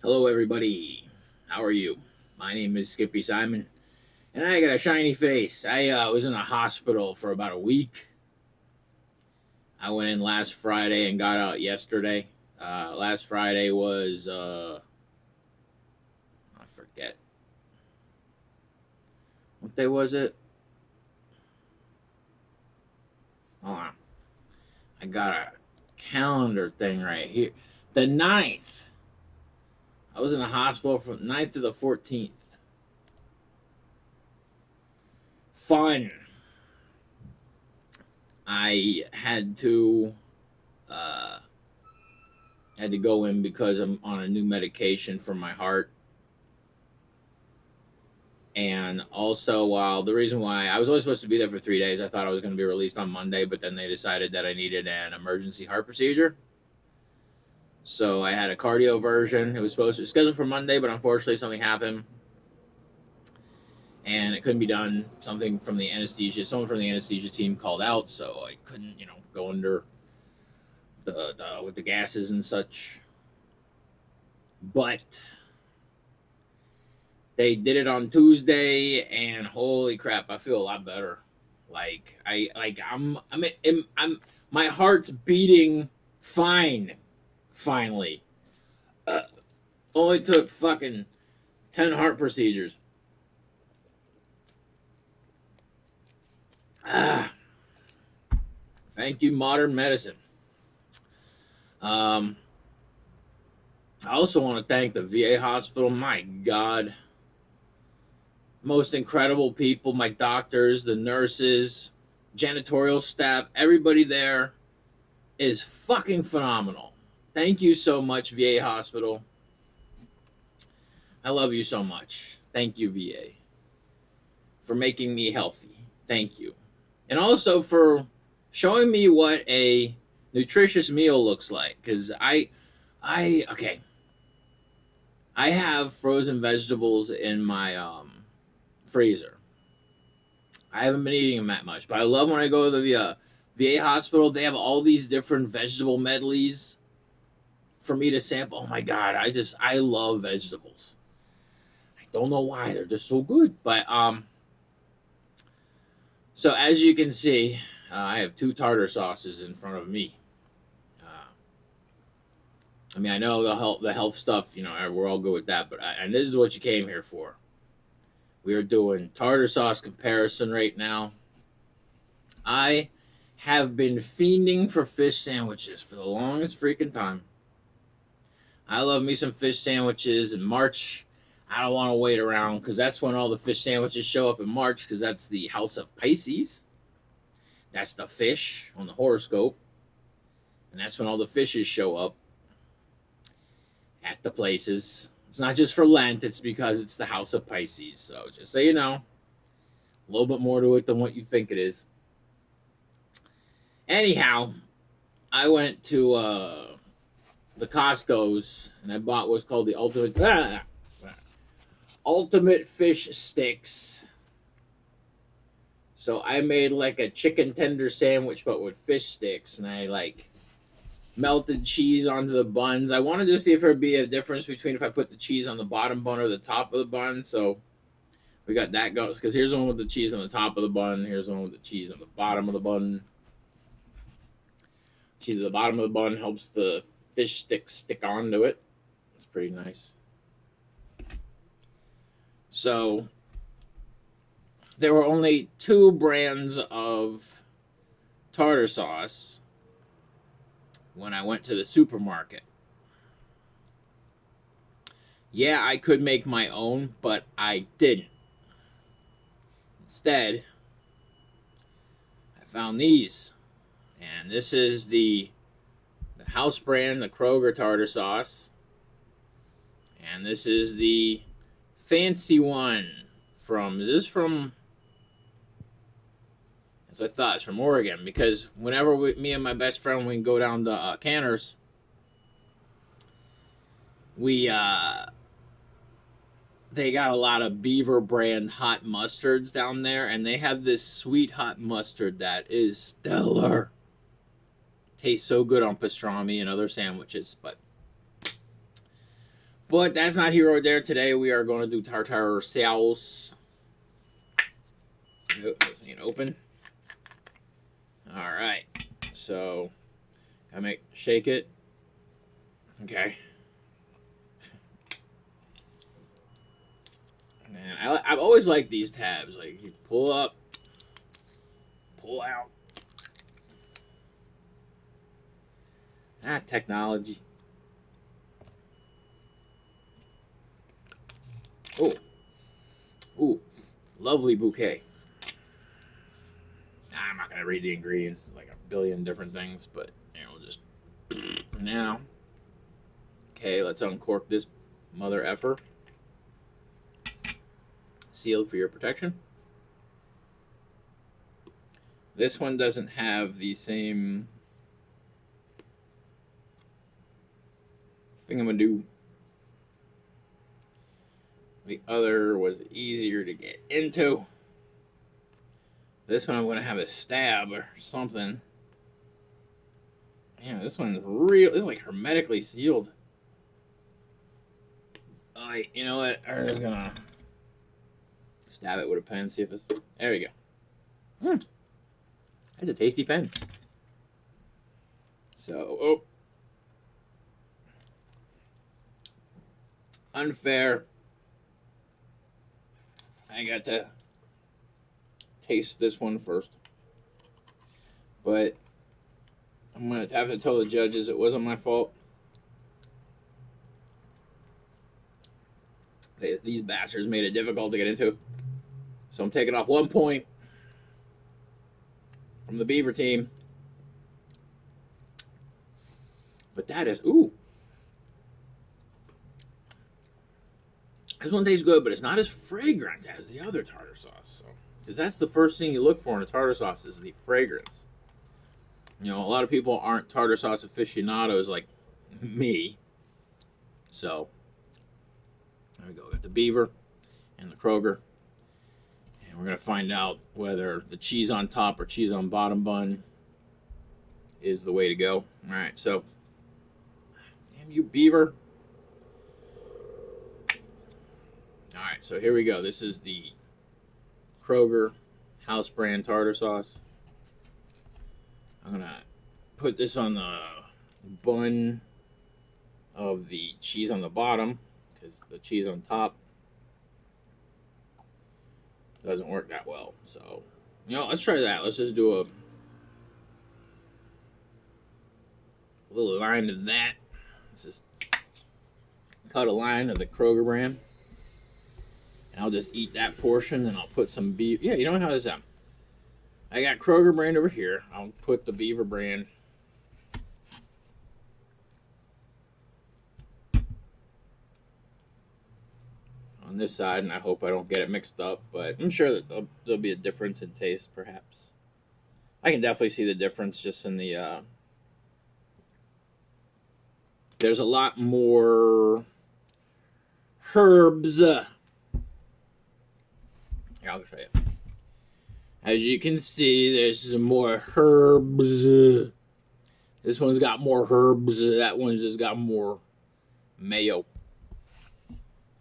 Hello, everybody. How are you? My name is skippysimon, and I got a shiny face. I was in a hospital for about a week. I went in last Friday and got out yesterday. Last Friday was, I forget. What day was it? Hold on. I got a calendar thing right here. The ninth. I was in the hospital from ninth to the 14th. Fun. I uh, had to go in because I'm on a new medication for my heart. And also, while the reason why I was only supposed to be there for 3 days, I thought I was going to be released on Monday, but then they decided that I needed an emergency heart procedure. So I had a cardio version. It was supposed to be scheduled for Monday, but unfortunately, something happened and it couldn't be done. Something from the anesthesia, someone from the anesthesia team called out, so I couldn't, go under with the gases and such. But they did it on Tuesday, and holy crap, I feel a lot better. I'm my heart's beating fine. Finally, uh, only took fucking 10 heart procedures. Ah, thank you, modern medicine. Um, I also want to thank the VA hospital. My God, most incredible people. My doctors, the nurses, janitorial staff, everybody there is fucking phenomenal. Thank you so much, VA hospital. I love you so much. Thank you, VA, for making me healthy. Thank you. And also for showing me what a nutritious meal looks like. Because okay, I have frozen vegetables in my freezer. I haven't been eating them that much, but I love when I go to the VA hospital. They have all these different vegetable medleys for me to sample. Oh my God, I love vegetables. I don't know why they're just so good, but so as you can see, I have two tartar sauces in front of me. Uh, I mean, I know the health stuff. We're all good with that, but and this is what you came here for. We are doing tartar sauce comparison right now. I have been fiending for fish sandwiches for the longest freaking time. I love me some fish sandwiches in March. I don't want to wait around because that's when all the fish sandwiches show up in March because that's the house of Pisces. That's the fish on the horoscope. And that's when all the fishes show up at the places. It's not just for Lent, it's because it's the house of Pisces. So just so you know, a little bit more to it than what you think it is. Anyhow, I went to the Costco's and I bought what's called the ultimate fish sticks. So I made like a chicken tender sandwich, but with fish sticks, and I like melted cheese onto the buns. I wanted to see if there'd be a difference between if I put the cheese on the bottom bun or the top of the bun. So we got that goes because here's one with the cheese on the top of the bun. Here's one with the cheese on the bottom of the bun. Cheese at the bottom of the bun helps the fish stick onto it. It's pretty nice. So there were only two brands of tartar sauce when I went to the supermarket. Yeah, I could make my own, but I didn't. Instead, I found these. And this is the house brand, the Kroger tartar sauce. And this is the fancy one from, is this from, as I thought, it's from Oregon. Because whenever me and my best friend, we go down to Canners, we, they got a lot of Beaver brand hot mustards down there. And they have this sweet hot mustard that is stellar. Tastes so good on pastrami and other sandwiches, but But that's not here or there. Today we are going to do tartar sauce. Oh, this ain't open. All right. So I shake it. Okay. Man, I've always liked these tabs. Like you pull up, pull out. Technology. Oh, ooh, lovely bouquet. I'm not gonna read the ingredients. It's like a billion different things, but we'll just now. Okay, let's uncork this mother effer. Sealed for your protection. This one doesn't have the same thingamadoo. The other was easier to get into. This one I'm going to have a stab or something. Man, this one's real. It's like hermetically sealed. You know what? I'm just going to stab it with a pen, see if it's... There we go. That's a tasty pen. So, unfair. I got to taste this one first. But I'm going to have to tell the judges it wasn't my fault. These bastards made it difficult to get into. So I'm taking off 1 point from the Beaver team. But that is, ooh. This one tastes good, but it's not as fragrant as the other tartar sauce. So, because that's the first thing you look for in a tartar sauce is the fragrance. A lot of people aren't tartar sauce aficionados like me. So, there we go. We got the Beaver and the Kroger. And we're going to find out whether the cheese on top or cheese on bottom bun is the way to go. All right, so, damn you, Beaver. All right, so here we go. This is the Kroger house brand tartar sauce. I'm going to put this on the bun of the cheese on the bottom because the cheese on top doesn't work that well. So, let's try that. Let's just do a little line of that. Let's just cut a line of the Kroger brand. And I'll just eat that portion, and I'll put some beef. Yeah, you know how this sounds. I got Kroger brand over here. I'll put the Beaver brand on this side, and I hope I don't get it mixed up. But I'm sure that there'll be a difference in taste, perhaps. I can definitely see the difference just in the... there's a lot more herbs. Here, I'll show you. As you can see, there's some more herbs. This one's got more herbs. That one's just got more mayo.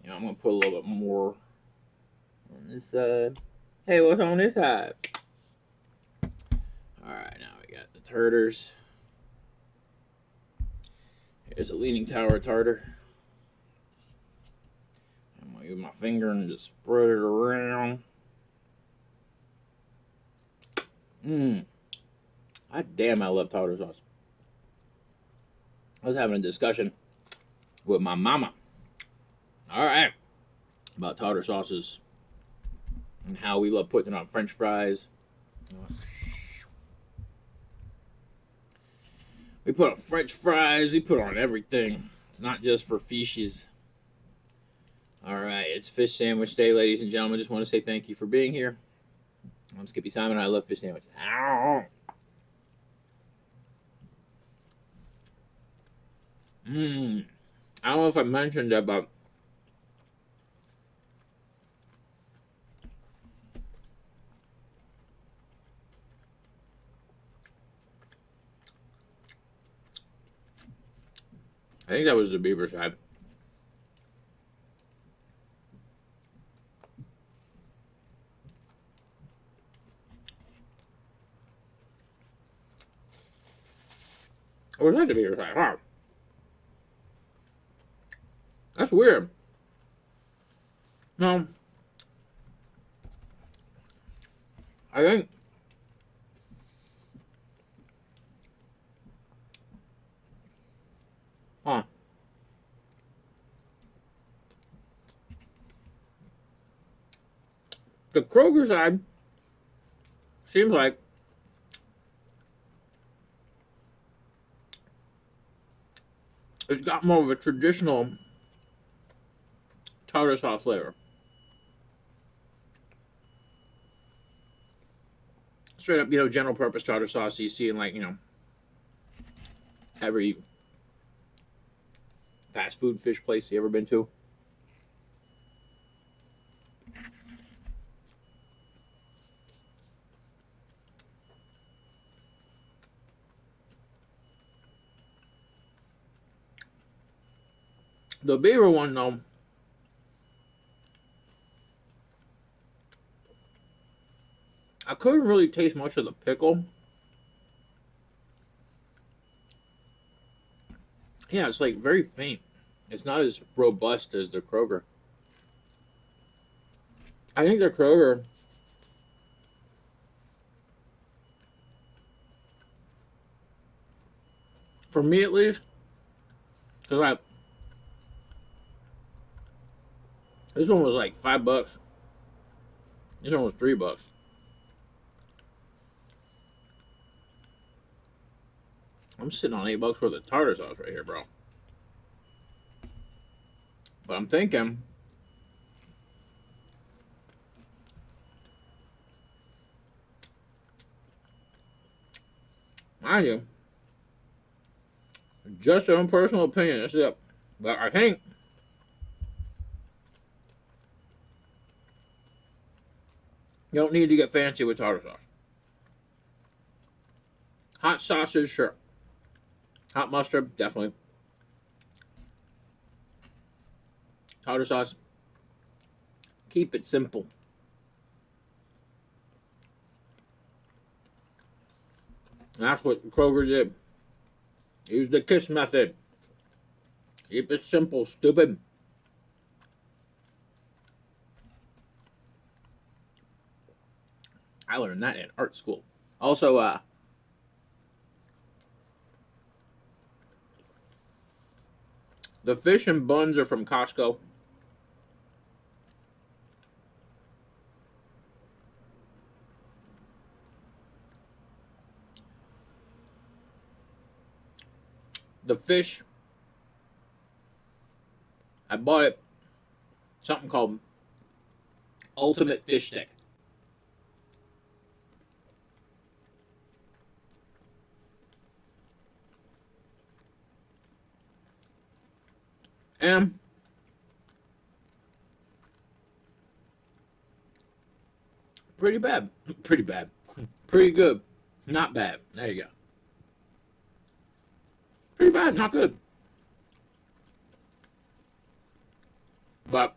I'm going to put a little bit more on this side. Hey, what's on this side? Alright, now we got the tartars. Here's a leaning tower tartar. I'm going to use my finger and just spread it around. God damn, I love tartar sauce. I was having a discussion with my mama. Alright. About tartar sauces. And how we love putting it on French fries. We put on French fries. We put on everything. It's not just for fishes. Alright, it's fish sandwich day, ladies and gentlemen. Just want to say thank you for being here. I'm Skippy Simon, and I love fish sandwiches. Ow. I don't know if I mentioned that, but I think that was the Beaver side. Or was that the bigger size? Wow. That's weird. No. I think huh. The Kroger side seems like it's got more of a traditional tartar sauce flavor. Straight up, general purpose tartar sauce you see in like, every fast food fish place you ever been to. The bigger one though, I couldn't really taste much of the pickle. Yeah, it's like very faint. It's not as robust as the Kroger. I think the Kroger, for me at least, because this one was like $5. This one was $3. I'm sitting on $8 worth of tartar sauce right here, bro. But I'm thinking, mind you, just your own personal opinion. That's it. But I think you don't need to get fancy with tartar sauce. Hot sauces, sure. Hot mustard, definitely. Tartar sauce, keep it simple. And that's what Kroger did. Use the KISS method. Keep it simple, stupid. I learned that in art school. Also, the fish and buns are from Costco. The fish, I bought it, something called Ultimate Fish Stick. And pretty bad. Pretty bad. Pretty good. Not bad. There you go. Pretty bad, not good. But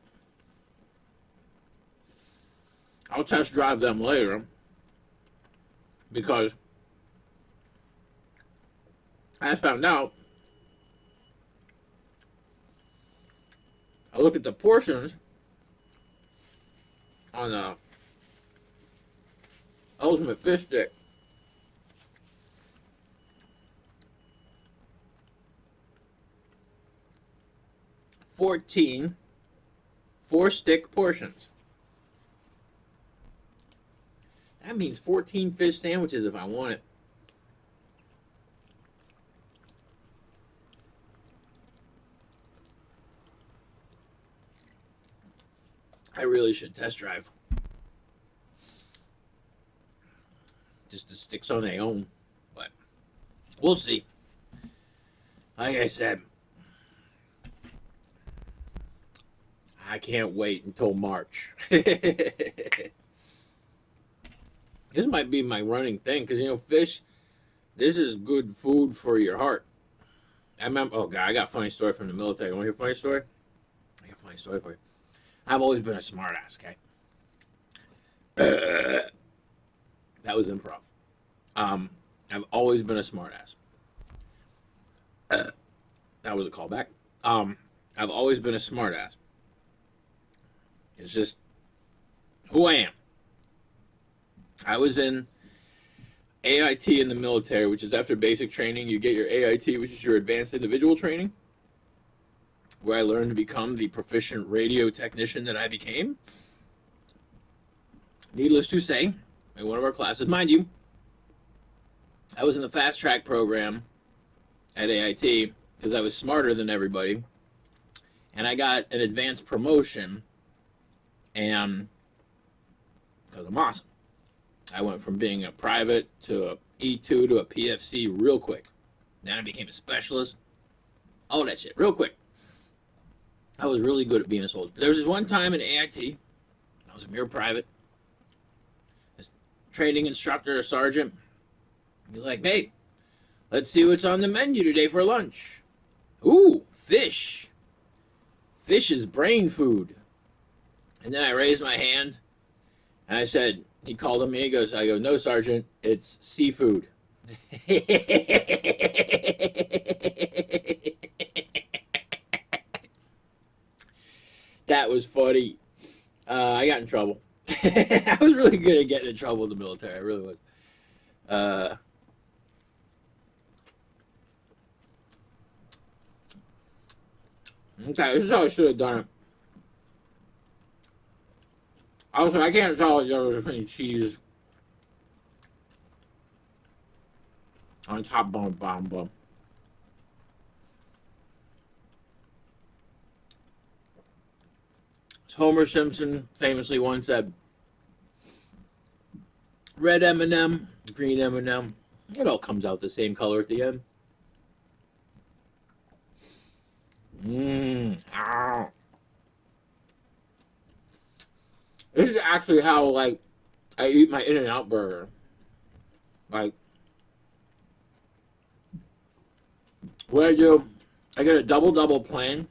I'll test drive them later because I found out. I look at the portions on the Ultimate Fish Stick. 14 4-stick portions. That means 14 fish sandwiches if I want it. I really should test drive. Just the sticks on their own. But we'll see. Like I said, I can't wait until March. This might be my running thing because, fish, this is good food for your heart. I remember, oh, God, I got a funny story from the military. You want to hear a funny story? I got a funny story for you. I've always been a smartass, okay? That was improv. I've always been a smartass. That was a callback. I've always been a smartass. It's just who I am. I was in AIT in the military, which is after basic training, you get your AIT, which is your advanced individual training, where I learned to become the proficient radio technician that I became. Needless to say, in one of our classes, mind you, I was in the fast track program at AIT because I was smarter than everybody, and I got an advanced promotion, and because I'm awesome. I went from being a private to a E2 to a PFC real quick. Then I became a specialist. All that shit, real quick. I was really good at being a soldier. There was this one time in AIT, I was a mere private. This training instructor or sergeant, he's like, hey, let's see what's on the menu today for lunch. Ooh, fish. Fish is brain food. And then I raised my hand and I said, he called on me, I go, no, Sergeant, it's seafood. That was funny. I got in trouble. I was really good at getting in trouble in the military. I really was. Okay, this is how I should have done it. Also, I can't tell if there was any cheese on top bun, bottom bun. Homer Simpson famously once said, red M&M, green M&M, it all comes out the same color at the end. Ow. This is actually how, like, I eat my In-N-Out burger. Like, what I do, I get a double plain.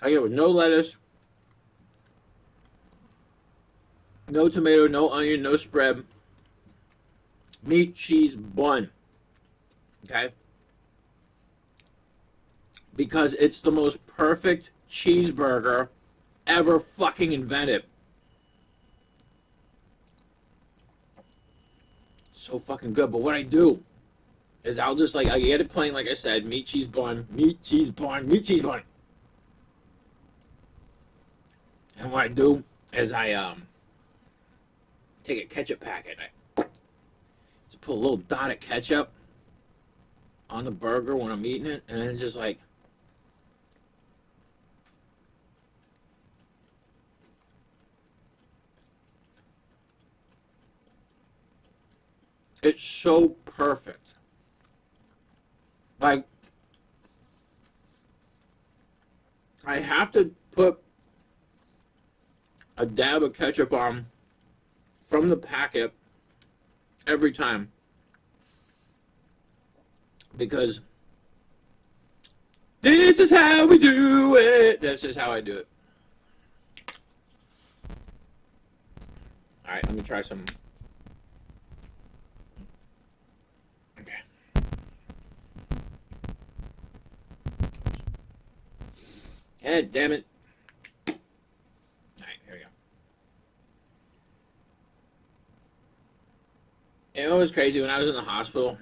I get it with no lettuce, no tomato, no onion, no spread. Meat, cheese, bun. Okay? Because it's the most perfect cheeseburger ever fucking invented. So fucking good. But what I do is I'll just, like, I get it plain, like I said, meat, cheese, bun, meat, cheese, bun, meat, cheese, bun. And what I do is I take a ketchup packet. I just put a little dot of ketchup on the burger when I'm eating it, and then just like it's so perfect. Like, I have to put a dab of ketchup on from the packet every time because this is how we do it. This is how I do it. All right, let me try some. Okay. God damn it. All right, here we go. You know, it was crazy when I was in the hospital.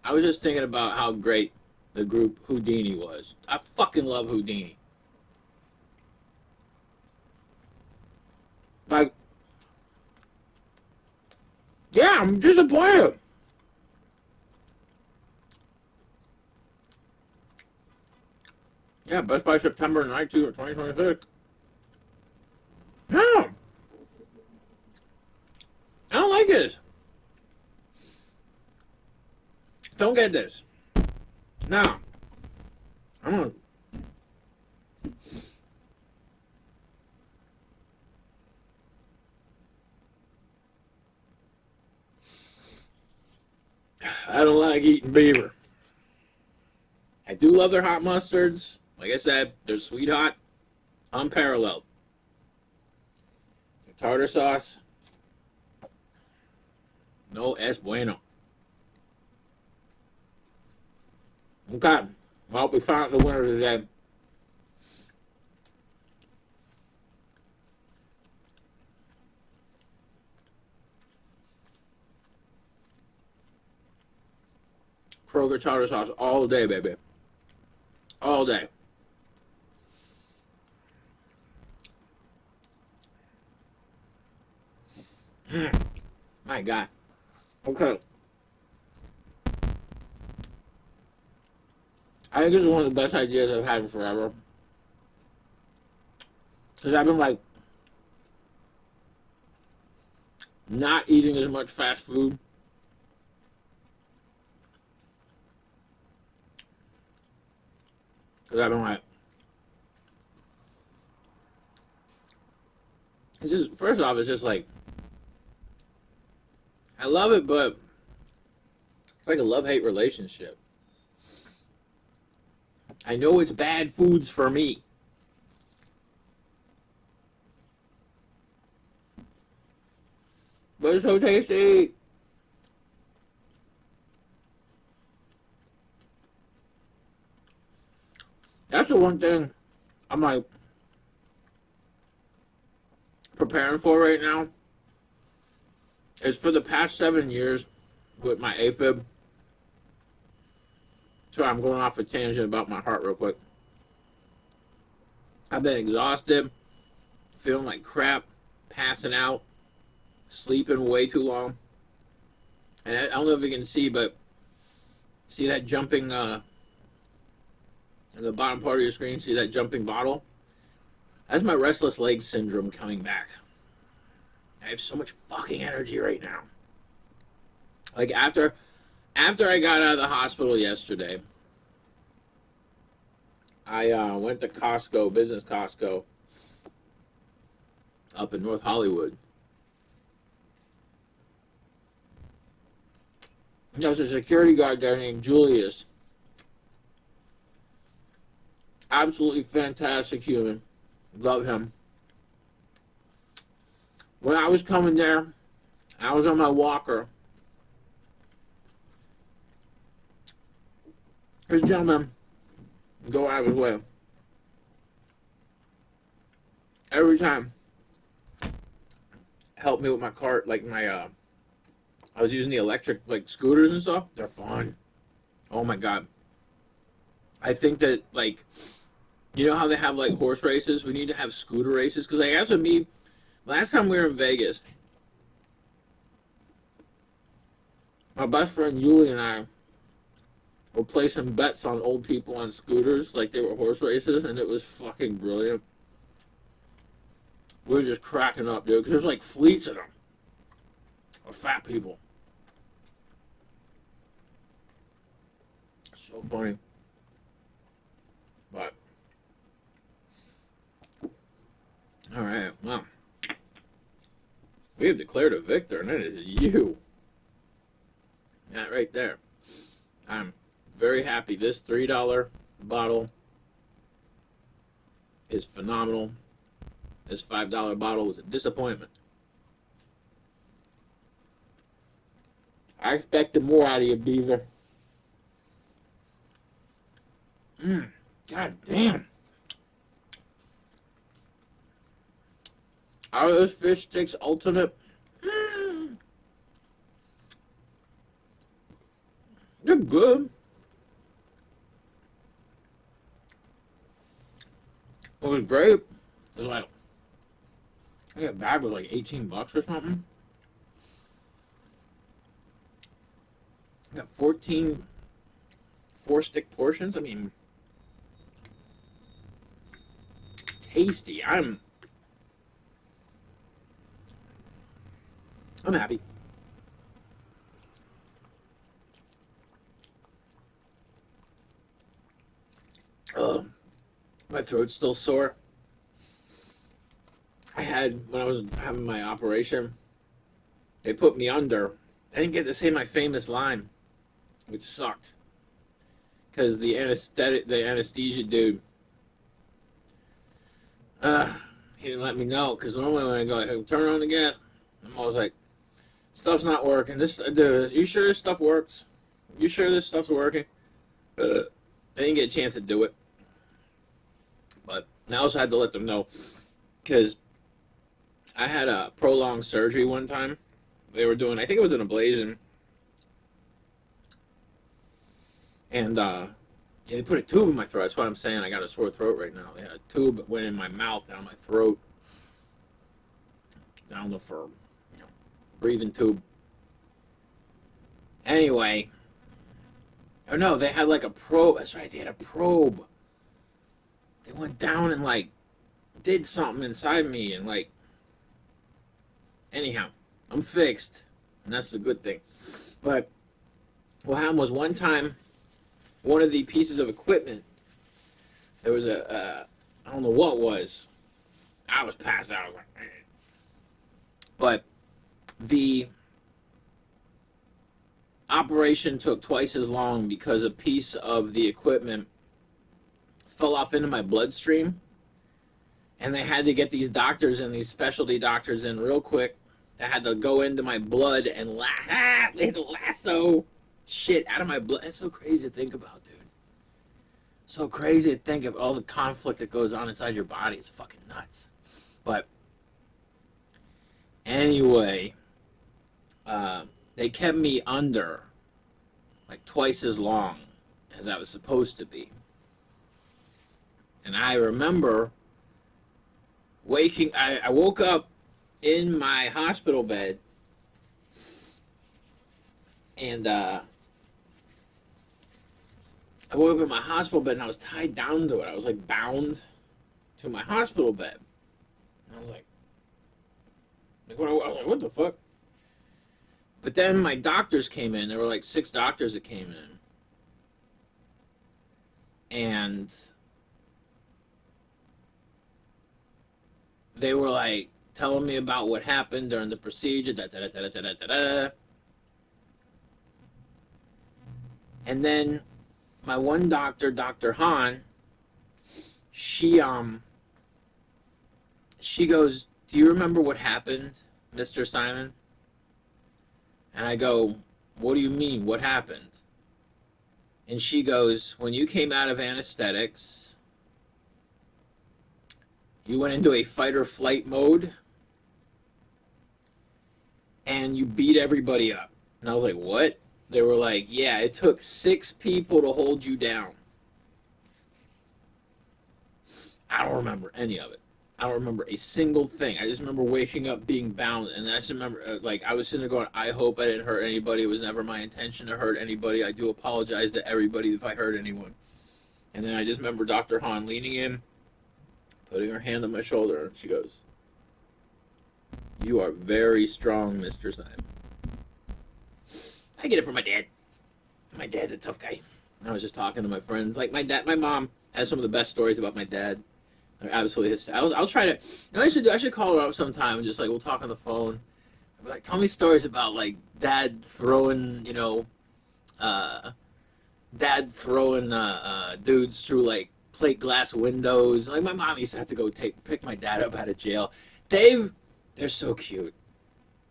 I was just thinking about how great the group Houdini was. I fucking love Houdini. Like, yeah, I'm disappointed. Yeah, Best by September 19th of 2026. No. I don't like this. Don't get this. No. I'm gonna. I don't like eating beaver. I do love their hot mustards. Like I said, they're sweet hot, unparalleled. The tartar sauce, no es bueno. Okay. Well, we found the winner today. Kroger tartar sauce all day, baby. All day. My God. Okay. I think this is one of the best ideas I've had in forever. Because I've been like not eating as much fast food. Because I've been like, it's just, first off, it's just like, I love it, but it's like a love-hate relationship. I know it's bad foods for me. But it's so tasty. That's the one thing I'm like preparing for right now. Is for the past 7 years with my AFib. So I'm going off a tangent about my heart real quick. I've been exhausted, feeling like crap, passing out, sleeping way too long. And I don't know if you can see, but see that jumping in the bottom part of your screen, see that jumping bottle? That's my restless leg syndrome coming back. I have so much fucking energy right now. Like after I got out of the hospital yesterday, I went to Costco, business Costco, up in North Hollywood. There's a security guard there named Julius. Absolutely fantastic human. Love him. When I was coming there, I was on my walker. This gentleman go out of his way. Every time. Help me with my cart, like my I was using the electric like scooters and stuff. They're fun. Oh my God. I think that like, you know how they have like horse races? We need to have scooter races. Because like, as with me, last time we were in Vegas, my best friend Julie and I were placing bets on old people on scooters like they were horse races, and it was fucking brilliant. We were just cracking up, dude, because there's like fleets of them. Of fat people. So funny. But alright, well. We have declared a victor, and it is you. That right there. I'm very happy. This $3 bottle is phenomenal. This $5 bottle was a disappointment. I expected more out of you, Beaver. God damn. Out of this fish sticks ultimate. They're good. What was great is like, I think a bag was like $18 or something. I got 14 4-stick portions. I mean, tasty. I'm happy. My throat's still sore. When I was having my operation, they put me under. I didn't get to say my famous line, which sucked. Because the anesthesia dude, he didn't let me know. Because normally when I go, hey, turn on the gas, I'm always like, stuff's not working. You sure this stuff works? You sure this stuff's working? I didn't get a chance to do it, but I also had to let them know because I had a prolonged surgery one time. They were doing, I think it was an ablation, and yeah, they put a tube in my throat. That's why I'm saying I got a sore throat right now. They had a tube that went in my mouth, down my throat, down the fur, breathing tube. Anyway, oh no, they had like a probe. That's right, they had a probe. They went down and like did something inside me, and like, anyhow, I'm fixed, and that's the good thing. But what happened was one time, one of the pieces of equipment, there was I don't know what it was. I was passed out. I was like, eh. But the operation took twice as long because a piece of the equipment fell off into my bloodstream, and they had to get these doctors and these specialty doctors in real quick. They had to go into my blood and they had to lasso shit out of my blood. It's so crazy to think about, dude. So crazy to think of all the conflict that goes on inside your body. It's fucking nuts. But anyway, they kept me under like twice as long as I was supposed to be. And I remember I woke up in my hospital bed, and I woke up in my hospital bed and I was tied down to it. I was like bound to my hospital bed. And I was like what the fuck? But then my doctors came in. There were like 6 doctors that came in. And they were like telling me about what happened during the procedure. And then my one doctor, Dr. Hahn, she goes, "Do you remember what happened, Mr. Simon?" And I go, "What do you mean? What happened?" And she goes, "When you came out of anesthetics, you went into a fight or flight mode, and you beat everybody up." And I was like, "What?" They were like, "Yeah, it took 6 people to hold you down." I don't remember any of it. I don't remember a single thing. I just remember waking up being bound, and I just remember, like, I was sitting there going, "I hope I didn't hurt anybody. It was never my intention to hurt anybody. I do apologize to everybody if I hurt anyone." And then I just remember Dr. Hahn leaning in, putting her hand on my shoulder, and she goes, "You are very strong, Mr. Simon." I get it from my dad. My dad's a tough guy. I was just talking to my friends. Like, my mom has some of the best stories about my dad. They're absolutely hysterical. I'll try to, I should call her up sometime and just, like, we'll talk on the phone. I'll be like, tell me stories about, like, dad throwing dudes through, like, plate glass windows. Like, my mom used to have to go pick my dad up out of jail. They're so cute.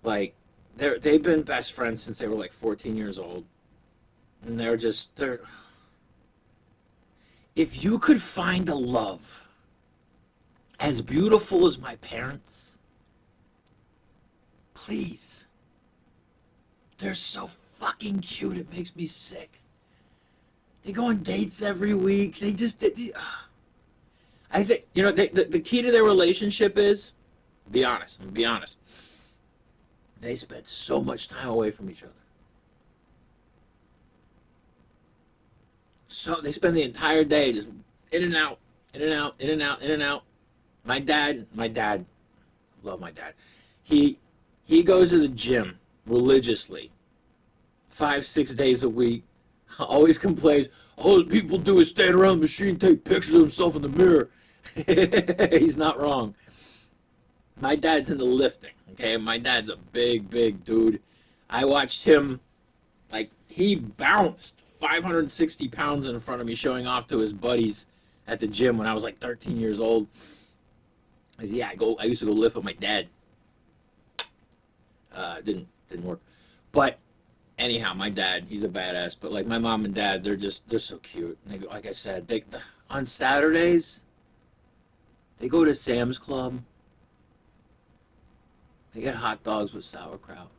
Like, they've been best friends since they were like 14 years old, and if you could find a love as beautiful as my parents, please. They're so fucking cute, it makes me sick. They go on dates every week. I think, the key to their relationship is, be honest. They spend so much time away from each other. So they spend the entire day just in and out, in and out, in and out, in and out. My dad, love my dad. He goes to the gym religiously, 5-6 days a week. Always complains, all people do is stand around the machine, take pictures of himself in the mirror. He's not wrong. My dad's into lifting, okay? My dad's a big dude. I watched him, like, he bounced 560 pounds in front of me, showing off to his buddies at the gym when I was like 13 years old. I said, yeah, I used to go lift with my dad. Didn't work. But anyhow, my dad, he's a badass. But like my mom and dad, they're so cute. And they, like I said, on Saturdays they go to Sam's Club. They get hot dogs with sauerkraut.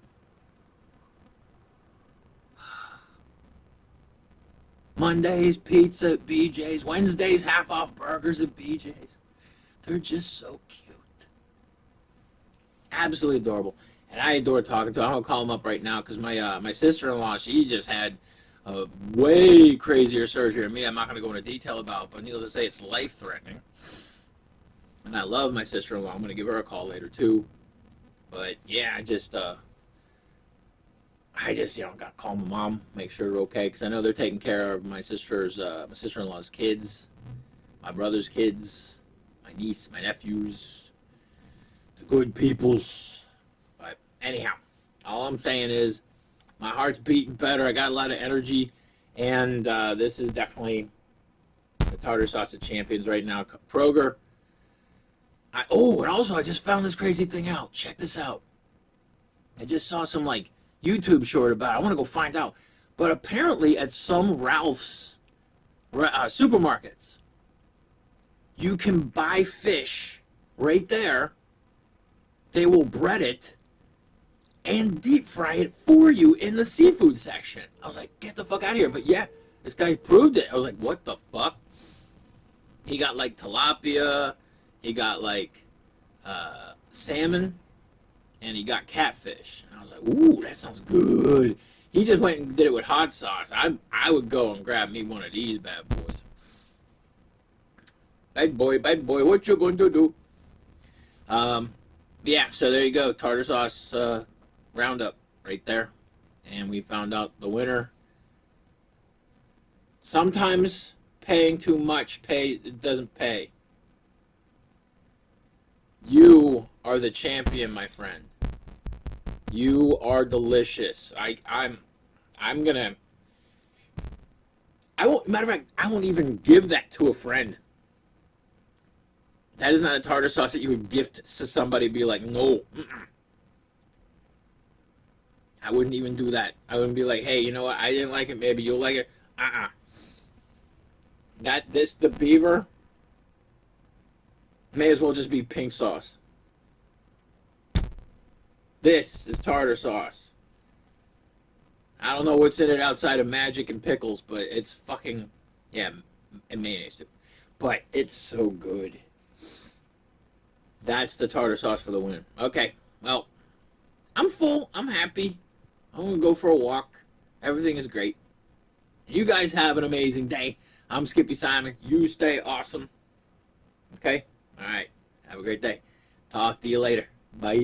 Mondays, pizza at BJ's. Wednesdays, half off burgers at BJ's. They're just so cute. Absolutely adorable. And I adore talking to them. I'm going to call them up right now because my sister-in-law, she just had a way crazier surgery than me. I'm not going to go into detail about, but needless to say, it's life-threatening. And I love my sister-in-law. I'm going to give her a call later, too. But, yeah, I just got to call my mom, make sure they're okay, because I know they're taking care of my sister-in-law's kids, my brother's kids, my niece, my nephews, the good peoples. But anyhow, all I'm saying is my heart's beating better. I got a lot of energy, and this is definitely the tartar sauce of champions right now. Kroger. And also I just found this crazy thing out. Check this out. I just saw some YouTube short about it. I want to go find out. But apparently at some Ralph's supermarkets, you can buy fish right there. They will bread it and deep fry it for you in the seafood section. I was like, get the fuck out of here. But yeah, this guy proved it. I was like, what the fuck? He got tilapia. He got salmon. And he got catfish. And I was like, ooh, that sounds good. He just went and did it with hot sauce. I would go and grab me one of these bad boys. Bad boy, what you going to do? Yeah, so there you go. Tartar sauce roundup right there. And we found out the winner. Sometimes paying too much doesn't pay. You are the champion, my friend. You are delicious. I won't, matter of fact, I won't even give that to a friend. That is not a tartar sauce that you would gift to somebody. Be like, no. I wouldn't even do that. I wouldn't be like, hey, you know what? I didn't like it. Maybe you'll like it. The beaver may as well just be pink sauce. This is tartar sauce. I don't know what's in it outside of magic and pickles, but it's fucking, yeah, and mayonnaise too. But it's so good. That's the tartar sauce for the win. Okay, well, I'm full. I'm happy. I'm going to go for a walk. Everything is great. You guys have an amazing day. I'm Skippy Simon. You stay awesome. Okay? All right. Have a great day. Talk to you later. Bye.